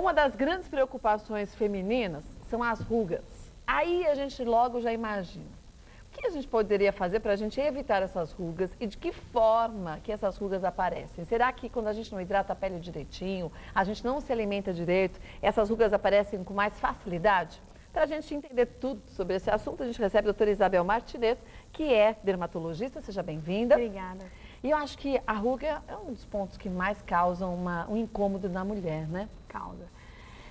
Uma das grandes preocupações femininas são as rugas. Aí a gente logo já imagina. O que a gente poderia fazer para a gente evitar essas rugas e de que forma que essas rugas aparecem? Será que quando a gente não hidrata a pele direitinho, a gente não se alimenta direito, essas rugas aparecem com mais facilidade? Para a gente entender tudo sobre esse assunto, a gente recebe a doutora Isabel Martinez, que é dermatologista. Seja bem-vinda. Obrigada. E eu acho que a ruga é um dos pontos que mais causam um incômodo na mulher, né? Causa.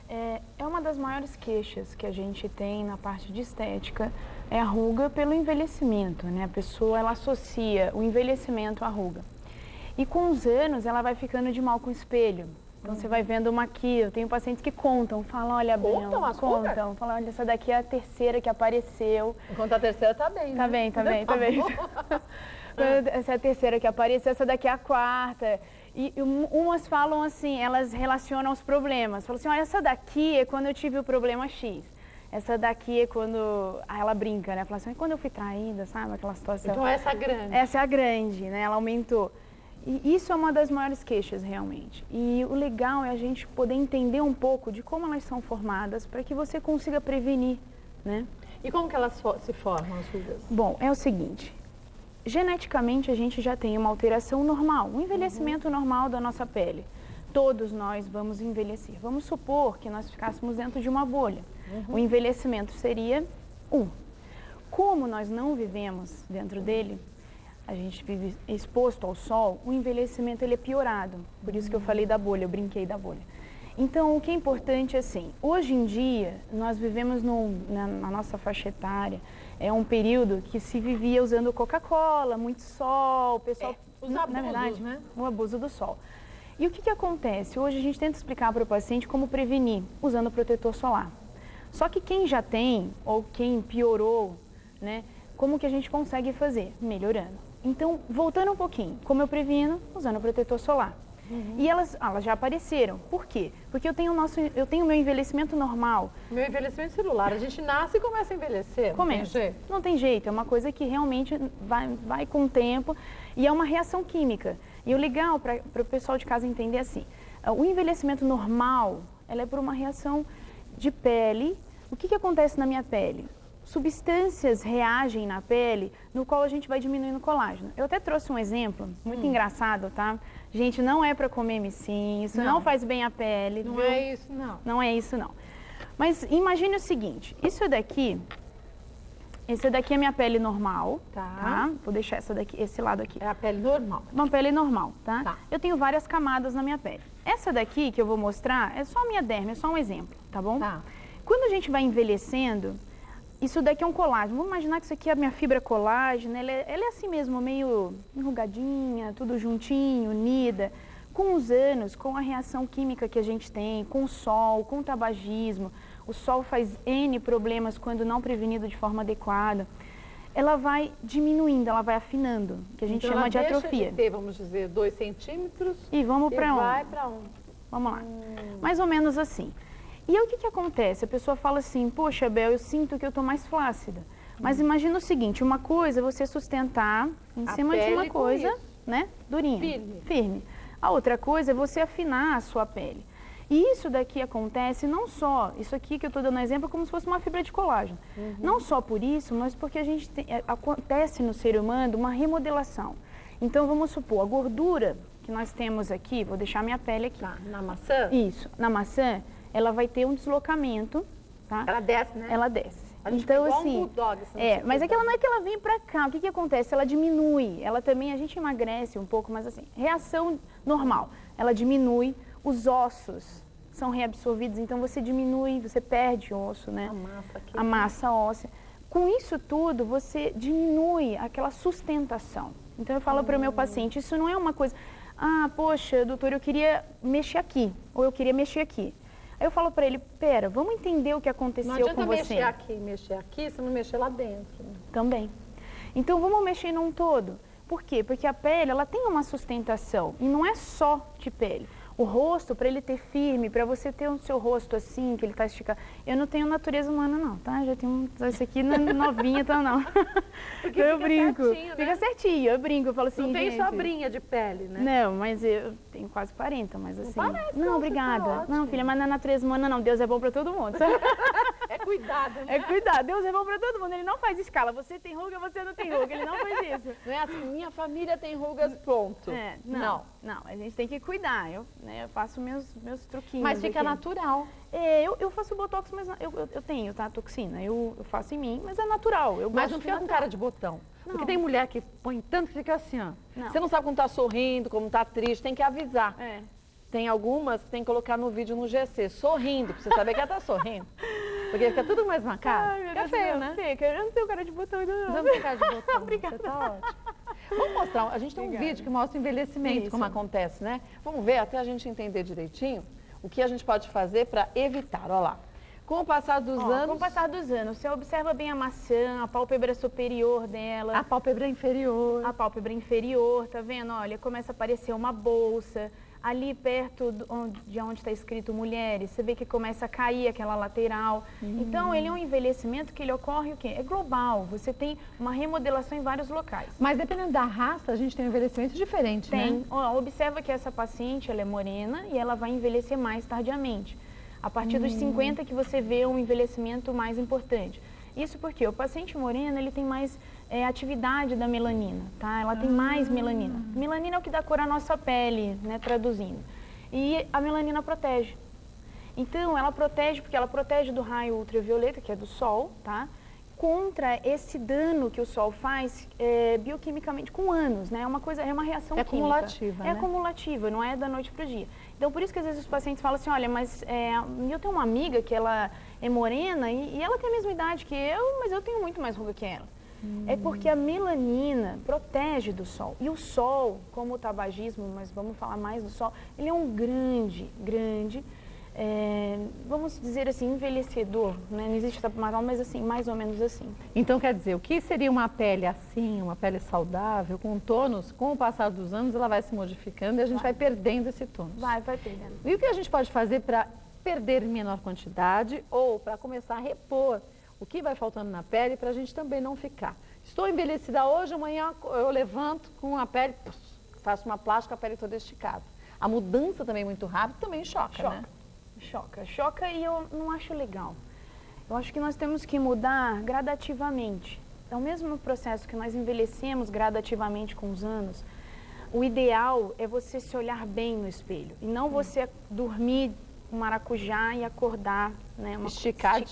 É uma das maiores queixas que a gente tem na parte de estética, é a ruga pelo envelhecimento, né? A pessoa, ela associa o envelhecimento à ruga. E com os anos, ela vai ficando de mal com o espelho. Então, você vai vendo uma aqui, eu tenho pacientes que contam, falam, olha, Contam as rugas? Contam, falam, olha, essa daqui é a terceira que apareceu. Enquanto a terceira tá bem, Tá né? bem, tá bem, tá bem. Essa é a terceira que apareceu, essa daqui é a quarta. E umas falam assim, elas relacionam os problemas. Falam assim, olha, essa daqui é quando eu tive o problema X. Essa daqui é quando... Aí ela brinca, né? Fala assim, quando eu fui traída, sabe? Aquela situação. Então essa é grande. Essa é a grande, né? Ela aumentou. E isso é uma das maiores queixas, realmente. E o legal é a gente poder entender um pouco de como elas são formadas para que você consiga prevenir, né? E como que elas se formam, as rugas? Bom, é o seguinte... Geneticamente, a gente já tem uma alteração normal, um envelhecimento normal da nossa pele. Todos nós vamos envelhecer. Vamos supor que nós ficássemos dentro de uma bolha. O envelhecimento seria 1. Como nós não vivemos dentro dele, a gente vive exposto ao sol, o envelhecimento ele é piorado. Por isso que eu falei da bolha, eu brinquei da bolha. Então, o que é importante, assim, hoje em dia, nós vivemos na nossa faixa etária, é um período que se vivia usando Coca-Cola, muito sol, o pessoal... Os abusos, na verdade, né? O abuso do sol. E o que acontece? Hoje a gente tenta explicar para o paciente como prevenir, usando protetor solar. Só que quem já tem, ou quem piorou, né, como que a gente consegue fazer? Melhorando. Então, voltando um pouquinho, como eu previno? Usando protetor solar. E elas já apareceram. Por quê? Porque eu tenho o meu envelhecimento normal. Meu envelhecimento celular, a gente nasce e começa a envelhecer. Começa. Não tem jeito, é uma coisa que realmente vai com o tempo e é uma reação química. E o legal para o pessoal de casa entender assim, o envelhecimento normal, ela é por uma reação de pele. O que acontece na minha pele? Substâncias reagem na pele, no qual a gente vai diminuindo o colágeno. Eu até trouxe um exemplo muito engraçado, tá? Gente, não é para comer micinho, isso não faz bem à pele. Não viu? é isso, não. Não é isso, não. Mas imagine o seguinte, esse daqui é minha pele normal, tá? Vou deixar esse lado aqui. É a pele normal. Uma pele normal, tá? Tá. Eu tenho várias camadas na minha pele. Essa daqui que eu vou mostrar é só a minha derme, é só um exemplo, tá bom? Tá. Quando a gente vai envelhecendo, isso daqui é um colágeno. Vamos imaginar que isso aqui é a minha fibra colágena, ela é assim mesmo, meio enrugadinha, tudo juntinho, unida. Com os anos, com a reação química que a gente tem, com o sol, com o tabagismo, o sol faz N problemas quando não prevenido de forma adequada, ela vai diminuindo, ela vai afinando, que a gente chama de atrofia. Deixa de ter, vamos dizer, 2 centímetros e vamos para onde? Vai para onde? Vamos lá. Mais ou menos assim. E aí o que acontece? A pessoa fala assim, poxa, Bel, eu sinto que eu estou mais flácida. Mas imagina o seguinte, uma coisa é você sustentar em cima de uma coisa, né, durinha, firme. A outra coisa é você afinar a sua pele. E isso daqui acontece não só, isso aqui que eu estou dando exemplo é como se fosse uma fibra de colágeno. Não só por isso, mas porque a gente acontece no ser humano uma remodelação. Então vamos supor, a gordura que nós temos aqui, vou deixar minha pele aqui. Tá, na maçã? Isso, na maçã, ela vai ter um deslocamento, tá? Ela desce, né? Ela desce. A gente Então, igual assim, um bulldog, mas é que ela não é que ela vem pra cá. O que acontece? Ela diminui. Ela também, a gente emagrece um pouco, mas assim, reação normal. Ela diminui, os ossos são reabsorvidos, então você diminui, você perde osso, né? A massa aqui. A massa óssea. Com isso tudo, você diminui aquela sustentação. Então eu falo para o meu paciente, isso não é uma coisa, poxa, doutor, eu queria mexer aqui, ou eu queria mexer aqui. Aí eu falo para ele, pera, vamos entender o que aconteceu com você. Não adianta mexer aqui, se não mexer lá dentro. Né? Também. Então vamos mexer num todo. Por quê? Porque a pele, ela tem uma sustentação, e não é só de pele. O rosto, para ele ter firme, para você ter o seu rosto assim, que ele está esticado. Eu não tenho natureza humana não, tá? Já tenho esse aqui novinha, então não. Porque então eu brinco. Certinho, né? Fica certinho, eu brinco, eu falo assim, não tem gente, sobrinha de pele, né? Não, mas eu tenho quase 40, mas assim... Não parece, não, não, obrigada. tá Não, filha, mas na natureza humana não, Deus é bom para todo mundo, sabe? É cuidado, né? É cuidado, Deus é bom para todo mundo, ele não faz escala, você tem ruga, você não tem ruga, ele não faz isso. Não é assim, minha família tem rugas, ponto. É, não, a gente tem que cuidar, eu faço meus truquinhos. Mas fica aqui. natural. É, eu faço botox, mas eu tenho, tá, toxina, eu faço em mim, mas é natural. Mas não fica com cara de botão. Não. Porque tem mulher que põe tanto que fica assim, ó. Não. Você não sabe como tá sorrindo, como tá triste, tem que avisar. É. Tem algumas que tem que colocar no vídeo no GC, sorrindo, pra você saber que ela tá sorrindo. Porque fica tudo mais marcado. Ai, meu Fica Deus, feio, não, né? fica. Eu não tenho cara de botão ainda não. Não tem cara de botão. Obrigada. Você tá ótimo. Vamos mostrar, a gente tem Obrigada. um vídeo que mostra o envelhecimento, Isso. como acontece, né? Vamos ver, até a gente entender direitinho, o que a gente pode fazer para evitar, olha lá. Com o passar dos anos... Com o passar dos anos, você observa bem a maçã, a pálpebra superior dela. A pálpebra inferior. A pálpebra inferior, tá vendo? Olha, começa a aparecer uma bolsa. Ali perto de onde está escrito mulheres, você vê que começa a cair aquela lateral. Então, ele é um envelhecimento que ele ocorre o quê? É global, você tem uma remodelação em vários locais. Mas dependendo da raça, a gente tem um envelhecimento diferente, né? Tem. Ó, observa que essa paciente, ela é morena e ela vai envelhecer mais tardiamente. A partir dos 50 que você vê um envelhecimento mais importante. Isso porque o paciente moreno, ele tem mais atividade da melanina, tá? Ela tem mais melanina. Melanina é o que dá cor à nossa pele, né, traduzindo. E a melanina protege. Então, ela protege, porque ela protege do raio ultravioleta, que é do sol, tá? Contra esse dano que o sol faz bioquimicamente com anos, né? É uma coisa, é uma reação química. Cumulativa, né? É cumulativa, não é da noite para o dia. Então, por isso que às vezes os pacientes falam assim, olha, mas eu tenho uma amiga que ela é morena e ela tem a mesma idade que eu, mas eu tenho muito mais ruga que ela. É porque a melanina protege do sol. E o sol, como o tabagismo, mas vamos falar mais do sol, ele é um grande, vamos dizer assim, envelhecedor, né? Não existe essa palavra, mas assim, mais ou menos assim. Então, quer dizer, o que seria uma pele assim, uma pele saudável, com tônus, com o passar dos anos, ela vai se modificando e a gente vai perdendo esse tônus. Vai perdendo. E o que a gente pode fazer para perder em menor quantidade ou para começar a repor o que vai faltando na pele para a gente também não ficar? Estou envelhecida hoje, amanhã eu levanto com a pele, faço uma plástica, a pele toda esticada. A mudança também muito rápida também choca, né? Choca e eu não acho legal. Eu acho que nós temos que mudar gradativamente. É o mesmo processo que nós envelhecemos gradativamente com os anos. O ideal é você se olhar bem no espelho e não você dormir um maracujá e acordar, né, esticada.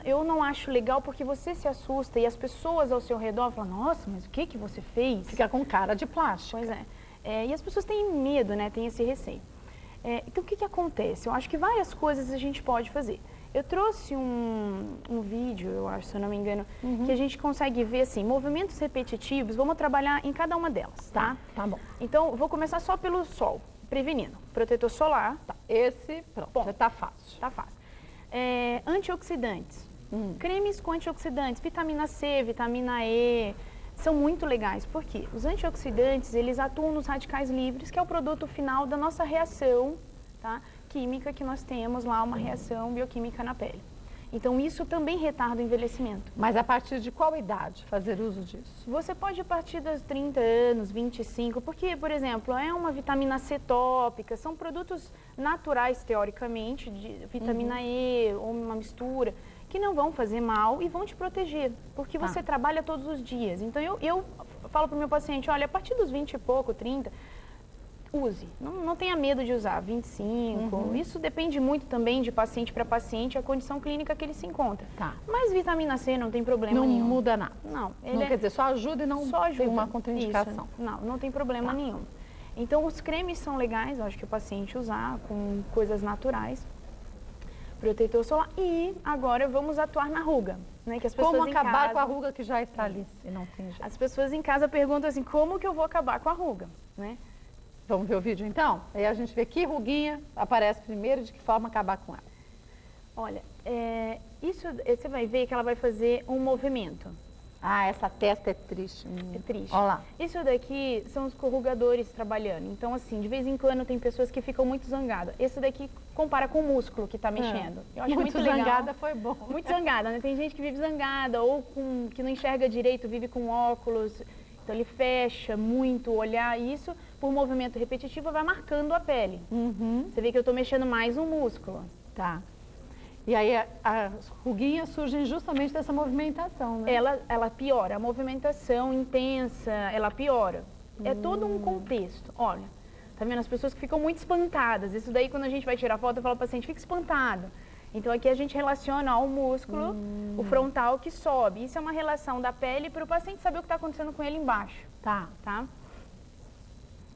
Eu não acho legal porque você se assusta e as pessoas ao seu redor falam, nossa, mas o que você fez? Fica com cara de plástico. Pois e as pessoas têm medo, né, têm esse receio. Então, o que acontece? Eu acho que várias coisas a gente pode fazer. Eu trouxe um vídeo, eu acho, se eu não me engano, que a gente consegue ver, assim, movimentos repetitivos. Vamos trabalhar em cada uma delas, tá? Tá bom. Então, vou começar só pelo sol, prevenindo. Protetor solar. Tá. Esse, pronto, já tá fácil. Tá fácil. Antioxidantes. Cremes com antioxidantes, vitamina C, vitamina E, são muito legais. Por quê? Os antioxidantes, eles atuam nos radicais livres, que é o produto final da nossa reação, tá, química, que nós temos lá, uma reação bioquímica na pele. Então, isso também retarda o envelhecimento. Mas a partir de qual idade fazer uso disso? Você pode a partir dos 30 anos, 25, porque, por exemplo, é uma vitamina C tópica, são produtos naturais, teoricamente, de vitamina E ou uma mistura, que não vão fazer mal e vão te proteger, porque você trabalha todos os dias. Então, eu falo para o meu paciente, olha, a partir dos 20 e pouco, 30, use. Não tenha medo de usar, 25. Isso depende muito também de paciente para paciente, a condição clínica que ele se encontra. Tá. Mas vitamina C não tem problema nenhum. Não muda nada. Não. Quer dizer, só ajuda e não tem uma contraindicação. Isso. Não tem problema nenhum. Então, os cremes são legais, eu acho que o paciente usar com coisas naturais. Protetor solar. E agora vamos atuar na ruga. Né, que as pessoas como acabar casa, com a ruga que já está ali, se não tem jeito. As pessoas em casa perguntam assim, como que eu vou acabar com a ruga? Né? Vamos ver o vídeo então? Aí a gente vê que ruguinha aparece primeiro e de que forma acabar com ela. Olha, isso você vai ver que ela vai fazer um movimento. Ah, essa testa é triste. É triste. Olha lá. Isso daqui são os corrugadores trabalhando. Então, assim, de vez em quando tem pessoas que ficam muito zangadas. Esse daqui compara com o músculo que tá mexendo. Eu acho muito legal. Zangada foi bom. Muito zangada, né? Tem gente que vive zangada ou que não enxerga direito, vive com óculos. Então, ele fecha muito o olhar. E isso, por movimento repetitivo, vai marcando a pele. Você vê que eu tô mexendo mais um músculo. Tá. E aí as ruguinhas surgem justamente dessa movimentação, né? Ela piora, a movimentação intensa, ela piora. É todo um contexto. Olha, tá vendo? As pessoas que ficam muito espantadas. Isso daí, quando a gente vai tirar foto, eu falo para o paciente, fica espantado. Então, aqui a gente relaciona ao músculo, o frontal que sobe. Isso é uma relação da pele para o paciente saber o que está acontecendo com ele embaixo. Tá?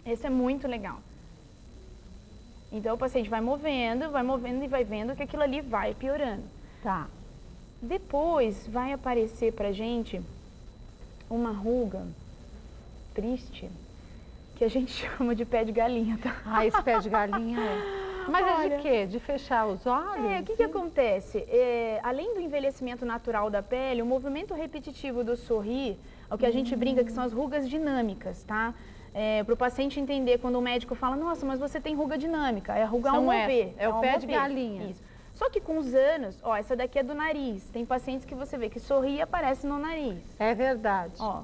Esse é muito legal. Então, o paciente vai movendo e vai vendo que aquilo ali vai piorando. Tá. Depois, vai aparecer pra gente uma ruga triste, que a gente chama de pé de galinha, tá? Ah, esse pé de galinha é. Mas é de quê? De fechar os olhos? O que acontece? Além do envelhecimento natural da pele, o movimento repetitivo do sorrir, o que a gente brinca que são as rugas dinâmicas, tá? Para o paciente entender quando o médico fala, nossa, mas você tem ruga dinâmica, é a ruga ao mover. É o pé de galinha. Isso. Só que com os anos, ó, essa daqui é do nariz. Tem pacientes que você vê que sorri e aparece no nariz. É verdade. Ó,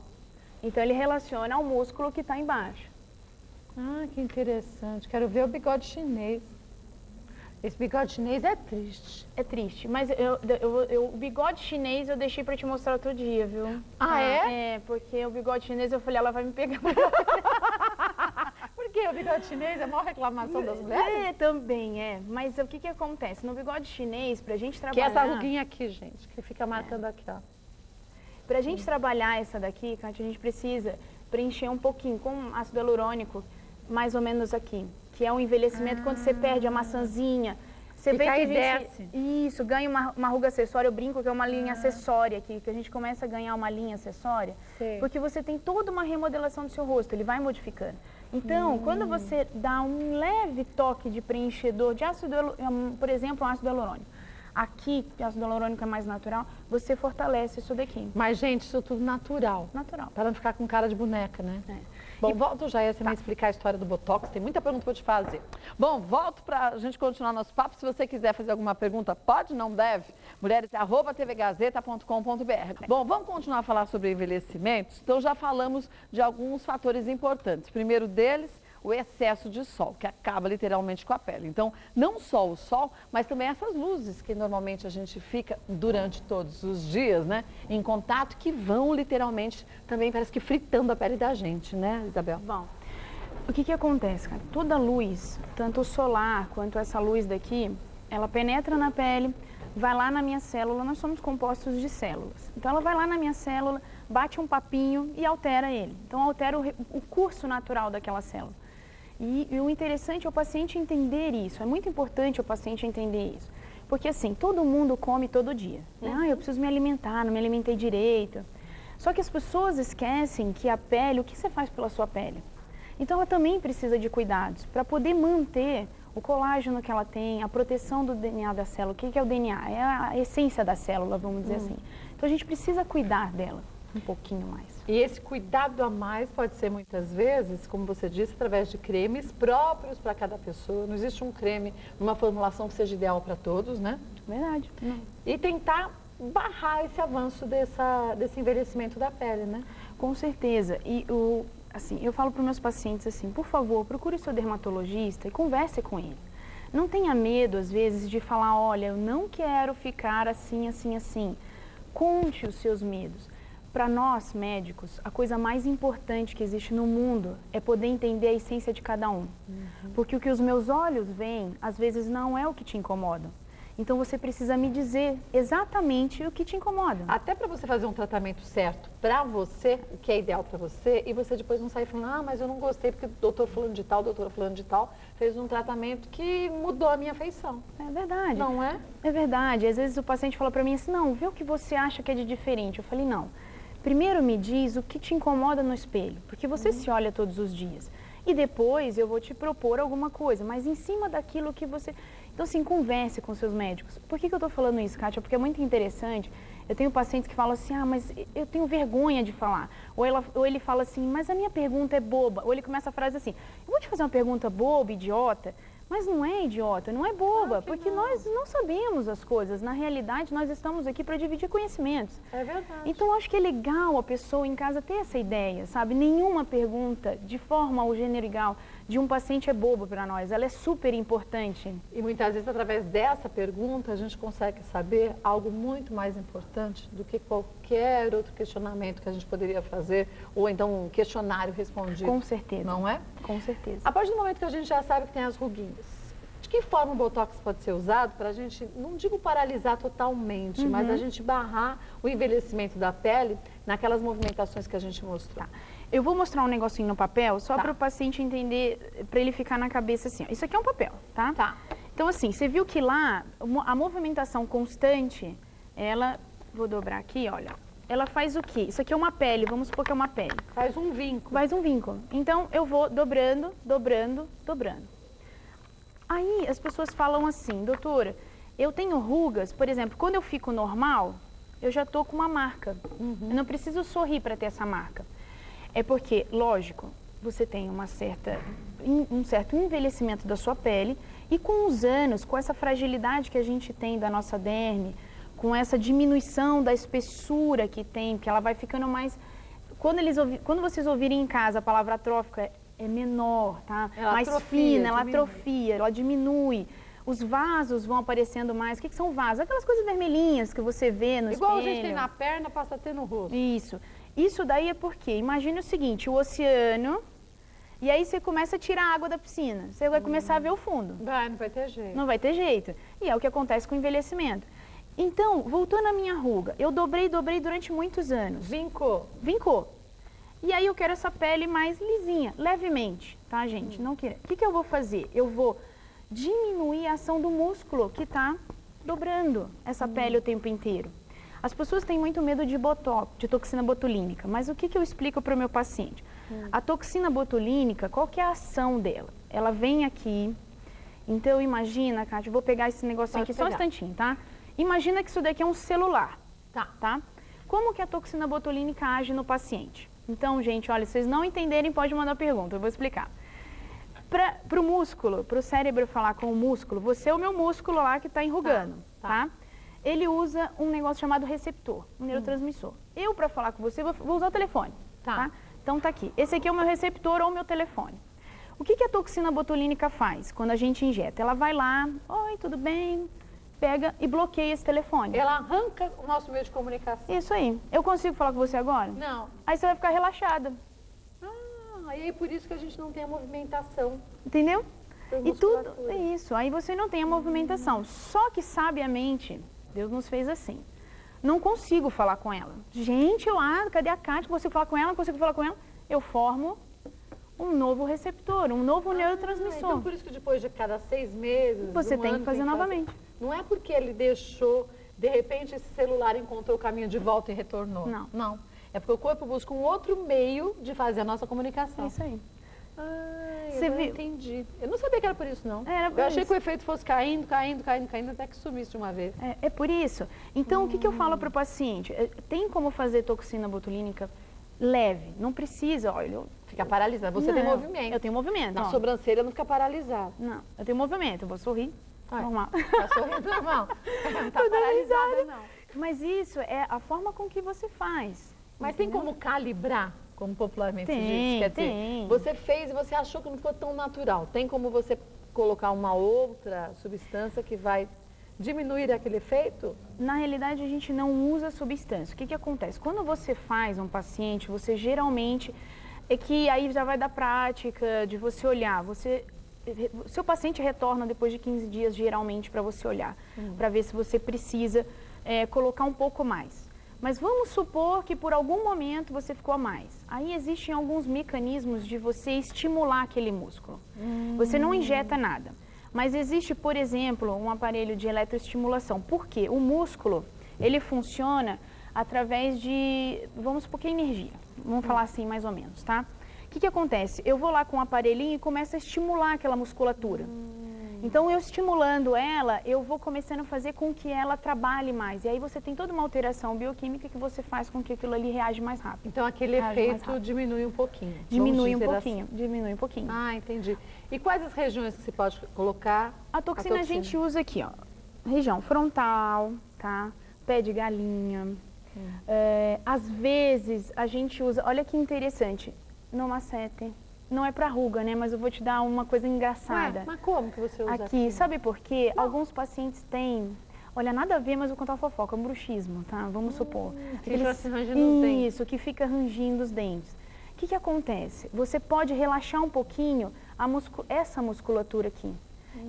então ele relaciona ao músculo que está embaixo. Ah, que interessante. Quero ver o bigode chinês. Esse bigode chinês é triste. É triste, mas o bigode chinês eu deixei pra te mostrar outro dia, viu? Ah, é? É, porque o bigode chinês eu falei, ela vai me pegar. Por quê? O bigode chinês é a maior reclamação das mulheres? É, também é. Mas o que acontece? No bigode chinês, pra gente trabalhar... Que é essa ruguinha aqui, gente, que fica marcando aqui, ó. Pra gente trabalhar essa daqui, Kátia, a gente precisa preencher um pouquinho com ácido hialurônico, mais ou menos aqui. Que é o envelhecimento quando você perde a maçãzinha. Você vê que a gente, desce. Isso, ganha uma ruga acessória, eu brinco que é uma linha acessória aqui, que a gente começa a ganhar uma linha acessória, porque você tem toda uma remodelação do seu rosto, ele vai modificando. Então, quando você dá um leve toque de preenchedor de ácido, por exemplo, um ácido hialurônico, aqui, que o ácido hialurônico é mais natural, você fortalece isso daqui. Mas, gente, isso tudo natural. Natural. Para não ficar com cara de boneca, né? É. Bom, volto já, você me explicar a história do Botox, tem muita pergunta para eu te fazer. Bom, volto para a gente continuar nosso papo. Se você quiser fazer alguma pergunta, pode, não deve, mulheres@tvgazeta.com.br. Bom, vamos continuar a falar sobre envelhecimentos? Então, já falamos de alguns fatores importantes. Primeiro deles, o excesso de sol, que acaba literalmente com a pele. Então, não só o sol, mas também essas luzes que normalmente a gente fica durante todos os dias, né, em contato, que vão literalmente também parece que fritando a pele da gente, né, Isabel? Bom, o que acontece, cara? Toda luz, tanto o solar quanto essa luz daqui, ela penetra na pele, vai lá na minha célula, nós somos compostos de células. Então, ela vai lá na minha célula, bate um papinho e altera ele. Então, altera o curso natural daquela célula. E o interessante é o paciente entender isso, é muito importante o paciente entender isso. Porque assim, todo mundo come todo dia, né? Ah, eu preciso me alimentar, não me alimentei direito. Só que as pessoas esquecem que a pele, o que você faz pela sua pele? Então ela também precisa de cuidados para poder manter o colágeno que ela tem, a proteção do DNA da célula. O que é o DNA? É a essência da célula, vamos dizer assim. Então a gente precisa cuidar dela um pouquinho mais. E esse cuidado a mais pode ser muitas vezes, como você disse, através de cremes próprios para cada pessoa. Não existe um creme numa formulação que seja ideal para todos, né? Verdade. Não. E tentar barrar esse avanço desse envelhecimento da pele, né? Com certeza. E assim, eu falo para os meus pacientes assim, por favor, procure o seu dermatologista e converse com ele. Não tenha medo, às vezes, de falar, olha, eu não quero ficar assim, assim, assim. Conte os seus medos. Para nós, médicos, a coisa mais importante que existe no mundo é poder entender a essência de cada um. Porque o que os meus olhos veem, às vezes, não é o que te incomoda. Então, você precisa me dizer exatamente o que te incomoda. Até para você fazer um tratamento certo para você, o que é ideal para você, e você depois não sair falando, ah, mas eu não gostei porque o doutor fulano de tal, doutora fulano de tal, fez um tratamento que mudou a minha feição. É verdade. Não é? É verdade. Às vezes o paciente fala para mim assim, não, vê o que você acha que é de diferente. Eu falei, não. Primeiro me diz o que te incomoda no espelho, porque você se olha todos os dias. E depois eu vou te propor alguma coisa, mas em cima daquilo que você... Então, assim, converse com seus médicos. Por que eu estou falando isso, Kátia? Porque é muito interessante. Eu tenho pacientes que falam assim, mas eu tenho vergonha de falar. Ou ele fala assim, mas a minha pergunta é boba. Ou ele começa a frase assim, eu vou te fazer uma pergunta boba, idiota. Mas não é idiota, não é boba, porque nós não sabemos as coisas. Na realidade, nós estamos aqui para dividir conhecimentos. É verdade. Então, acho que é legal a pessoa em casa ter essa ideia, sabe? Nenhuma pergunta, de forma ou gênero igual, de um paciente é boba para nós. Ela é super importante. E muitas vezes, através dessa pergunta, a gente consegue saber algo muito mais importante do que qualquer outro questionamento que a gente poderia fazer, ou então um questionário respondido. Com certeza. Não é? Com certeza. A partir do momento que a gente já sabe que tem as ruguinhas, de que forma o Botox pode ser usado para a gente, não digo paralisar totalmente, mas a gente barrar o envelhecimento da pele naquelas movimentações que a gente mostrou? Tá. Eu vou mostrar um negocinho no papel, só para o paciente entender, para ele ficar na cabeça assim, ó. Isso aqui é um papel, tá? Tá. Então, assim, você viu que lá, a movimentação constante, ela, vou dobrar aqui, olha, ela faz o quê? Isso aqui é uma pele, vamos supor que é uma pele. Faz um vínculo. Faz um vínculo. Então, eu vou dobrando, dobrando, dobrando. Aí, as pessoas falam assim, doutora, eu tenho rugas, por exemplo, quando eu fico normal, eu já tô com uma marca. Eu não preciso sorrir para ter essa marca. É porque, lógico, você tem um certo envelhecimento da sua pele e com os anos, com essa fragilidade que a gente tem da nossa derme, com essa diminuição da espessura que tem, que ela vai ficando mais... Quando vocês ouvirem em casa a palavra atrófica, é menor, tá? Ela mais atrofia, fina, ela diminui. atrofia, ela diminui. Os vasos vão aparecendo mais. O que são vasos? Aquelas coisas vermelhinhas que você vê no Igual espelho. a gente tem na perna, passa a ter no rosto. Isso. Isso daí é porque, imagine o seguinte, o oceano, e aí você começa a tirar a água da piscina. Você vai começar a ver o fundo. Não vai ter jeito. Não vai ter jeito. E é o que acontece com o envelhecimento. Então, voltando à minha ruga, eu dobrei durante muitos anos. Vincou. E aí eu quero essa pele mais lisinha, levemente, tá, gente? Não quero. O que eu vou fazer? Eu vou diminuir a ação do músculo que está dobrando essa pele o tempo inteiro. As pessoas têm muito medo de botox, de toxina botulínica, mas o que eu explico para o meu paciente? A toxina botulínica, qual que é a ação dela? Ela vem aqui, então imagina, Kátia, eu vou pegar esse negocinho aqui só um instantinho, tá? Imagina que isso daqui é um celular, tá? Como que a toxina botulínica age no paciente? Então, gente, olha, se vocês não entenderem, pode mandar pergunta, eu vou explicar. Para o músculo, para o cérebro falar com o músculo, você é o meu músculo lá que está enrugando, tá? Ele usa um negócio chamado receptor, um neurotransmissor. Eu, para falar com você, vou usar o telefone, tá? Então, tá aqui. Esse aqui é o meu receptor ou o meu telefone. O que a toxina botulínica faz quando a gente injeta? Ela vai lá, oi, tudo bem? Pega e bloqueia esse telefone. Ela arranca o nosso meio de comunicação. Isso aí. Eu consigo falar com você agora? Não. Aí você vai ficar relaxada. E aí por isso que a gente não tem a movimentação. Entendeu? E tudo musculatura. é isso. Aí você não tem a movimentação. Só que, sabiamente, Deus nos fez assim. Não consigo falar com ela. Gente, cadê a Kátia? Consigo falar com ela? Não consigo falar com ela? Eu formo um novo receptor, um novo neurotransmissor. Então por isso que depois de cada 6 meses, Você tem que fazer novamente. Não é porque ele deixou, de repente esse celular encontrou o caminho de volta e retornou. Não. É porque o corpo busca um outro meio de fazer a nossa comunicação. É isso aí. Eu não entendi. Eu não sabia que era por isso, não. Eu achei que o efeito fosse caindo, até que sumisse de uma vez. É por isso. Então, o que eu falo para o paciente? Tem como fazer toxina botulínica leve. Não precisa, olha... Fica paralisado. Você tem movimento. Eu tenho movimento. Na sobrancelha não fica paralisado. Não, eu tenho movimento. Eu vou sorrir. Normal. Tá sorrindo normal. Não tá paralisada, não. Mas isso é a forma com que você faz. Mas tem como calibrar, como popularmente se diz? Quer dizer, você fez e você achou que não ficou tão natural. Tem como você colocar uma outra substância que vai diminuir aquele efeito? Na realidade, a gente não usa substância. O que acontece? Quando você faz um paciente, você geralmente... É que aí já vai da prática de você olhar. Seu paciente retorna depois de 15 dias, geralmente, para você olhar. Para ver se você precisa colocar um pouco mais. Mas vamos supor que por algum momento você ficou a mais. Aí existem alguns mecanismos de você estimular aquele músculo. Você não injeta nada. Mas existe, por exemplo, um aparelho de eletroestimulação. Por quê? O músculo, ele funciona através de, vamos supor que é energia. Vamos falar assim mais ou menos, tá? O que acontece? Eu vou lá com um aparelhinho e começo a estimular aquela musculatura. Então, eu estimulando ela, eu vou começando a fazer com que ela trabalhe mais. E aí você tem toda uma alteração bioquímica que você faz com que aquilo ali reage mais rápido. Então, aquele efeito diminui um pouquinho. Diminui um pouquinho, diminui um pouquinho. Ah, entendi. E quais as regiões que se pode colocar? A toxina a gente usa aqui, ó. Região frontal, tá? Pé de galinha. Às vezes, a gente usa... Olha que interessante. No macete. Não é pra ruga, né? Mas eu vou te dar uma coisa engraçada. Mas como que você usa aqui? Sabe por quê? Alguns pacientes têm... Olha, nada a ver, mas vou contar uma fofoca. Um bruxismo, tá? Vamos supor. Que fica rangindo os dentes. Isso, que fica rangindo os dentes. O que acontece? Você pode relaxar um pouquinho essa musculatura aqui.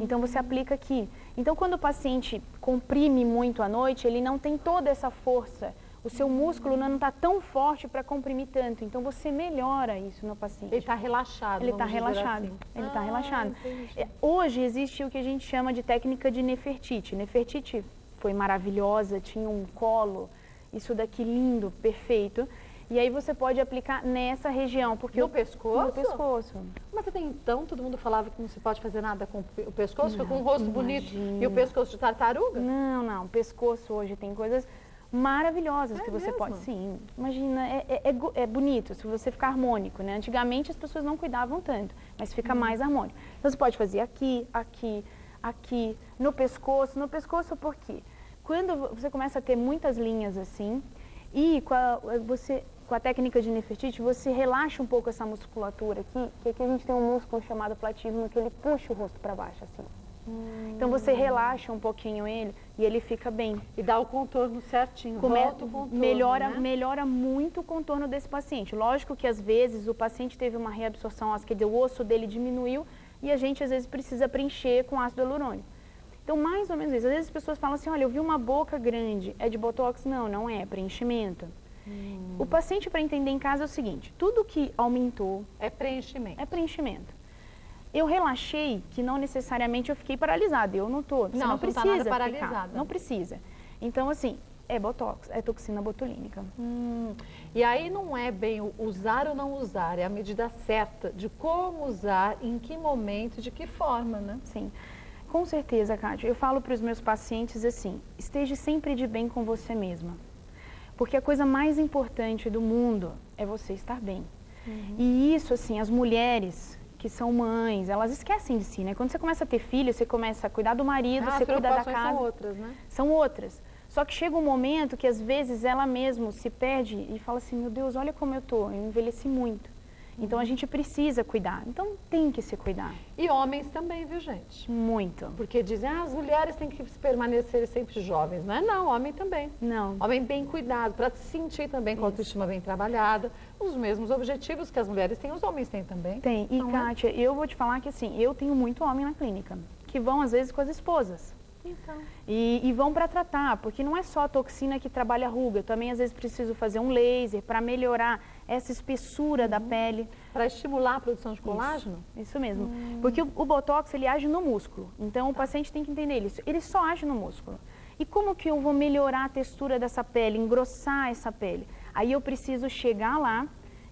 Então, você aplica aqui. Então, quando o paciente comprime muito à noite, ele não tem toda essa força. O seu músculo não está tão forte para comprimir tanto. Então, você melhora isso no paciente. Ele está relaxado. Ele está relaxado. Assim. Ele está relaxado. Entendi. Hoje, existe o que a gente chama de técnica de Nefertiti. Nefertiti foi maravilhosa, tinha um colo, isso daqui lindo, perfeito. E aí você pode aplicar nessa região. Porque no pescoço? No pescoço. Mas até então, todo mundo falava que não se pode fazer nada com o pescoço, fica com um rosto bonito. E o pescoço de tartaruga? Não. O pescoço hoje tem coisas maravilhosas que você pode... Sim, imagina, é bonito se você ficar harmônico, né? Antigamente as pessoas não cuidavam tanto, mas fica mais harmônico. Então você pode fazer aqui, no pescoço. No pescoço por quê? Quando você começa a ter muitas linhas assim, e com a técnica de Nefertiti, você relaxa um pouco essa musculatura aqui, que aqui a gente tem um músculo chamado platismo, que ele puxa o rosto para baixo, assim. Então você relaxa um pouquinho ele e ele fica bem. E dá o contorno certinho, volta o contorno, melhora muito o contorno desse paciente. Lógico que às vezes o paciente teve uma reabsorção ácida, o osso dele diminuiu e a gente às vezes precisa preencher com ácido hialurônico. Então mais ou menos isso. Às vezes as pessoas falam assim, olha, eu vi uma boca grande, é de botox? Não é preenchimento. O paciente, para entender em casa, é o seguinte, tudo que aumentou... É preenchimento. É preenchimento. Eu relaxei que não necessariamente eu fiquei paralisada, eu não estou. Você não precisa tá nada paralisada. Não precisa. Então, assim, é botox, é toxina botulínica. E aí não é bem o usar ou não usar, é a medida certa de como usar, em que momento, de que forma, né? Sim, com certeza, Kátia. Eu falo para os meus pacientes assim, esteja sempre de bem com você mesma. Porque a coisa mais importante do mundo é você estar bem. E isso, assim, as mulheres que são mães, elas esquecem de si, né? Quando você começa a ter filho, você começa a cuidar do marido, você cuida da casa. São outras, né? São outras. Só que chega um momento que às vezes ela mesma se perde e fala assim, meu Deus, olha como eu tô, eu envelheci muito. Então a gente precisa cuidar. Então tem que se cuidar. E homens também, viu, gente? Muito. Porque dizem, as mulheres têm que permanecer sempre jovens. Não é não, homem também. Não. Homem bem cuidado, para se sentir também com a autoestima bem trabalhada. Os mesmos objetivos que as mulheres têm, os homens têm também. Tem. E, Kátia, eu vou te falar que assim, eu tenho muito homem na clínica, que vão às vezes com as esposas. Então. E vão para tratar, porque não é só a toxina que trabalha a ruga, eu também às vezes preciso fazer um laser para melhorar essa espessura da pele. Para estimular a produção de colágeno? Isso mesmo, porque o botox ele age no músculo, então o paciente tem que entender isso, ele só age no músculo. E como que eu vou melhorar a textura dessa pele, engrossar essa pele? Aí eu preciso chegar lá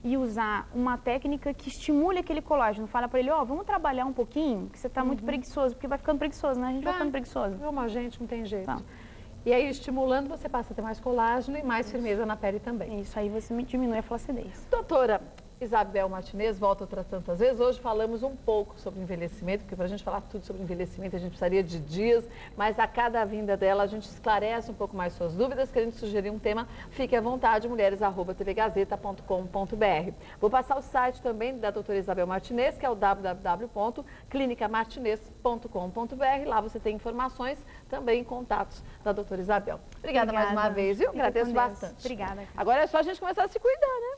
e usar uma técnica que estimule aquele colágeno. Fala para ele, ó, vamos trabalhar um pouquinho, que você está muito preguiçoso, porque vai ficando preguiçoso, né? A gente vai ficando preguiçoso. Uma gente não tem jeito. E aí, estimulando, você passa a ter mais colágeno e mais firmeza na pele também. Isso, aí você diminui a flacidez. Doutora Isabel Martinez, volta outras tantas vezes. Hoje falamos um pouco sobre envelhecimento, porque para a gente falar tudo sobre envelhecimento a gente precisaria de dias, mas a cada vinda dela a gente esclarece um pouco mais suas dúvidas, que a gente sugerir um tema, fique à vontade, mulheres@tvgazeta.com.br. Vou passar o site também da doutora Isabel Martinez, que é o www.clinicamartinez.com.br. Lá você tem informações, também contatos da doutora Isabel. Obrigada mais uma vez, viu? Agradeço bastante. Obrigada. Agora é só a gente começar a se cuidar, né?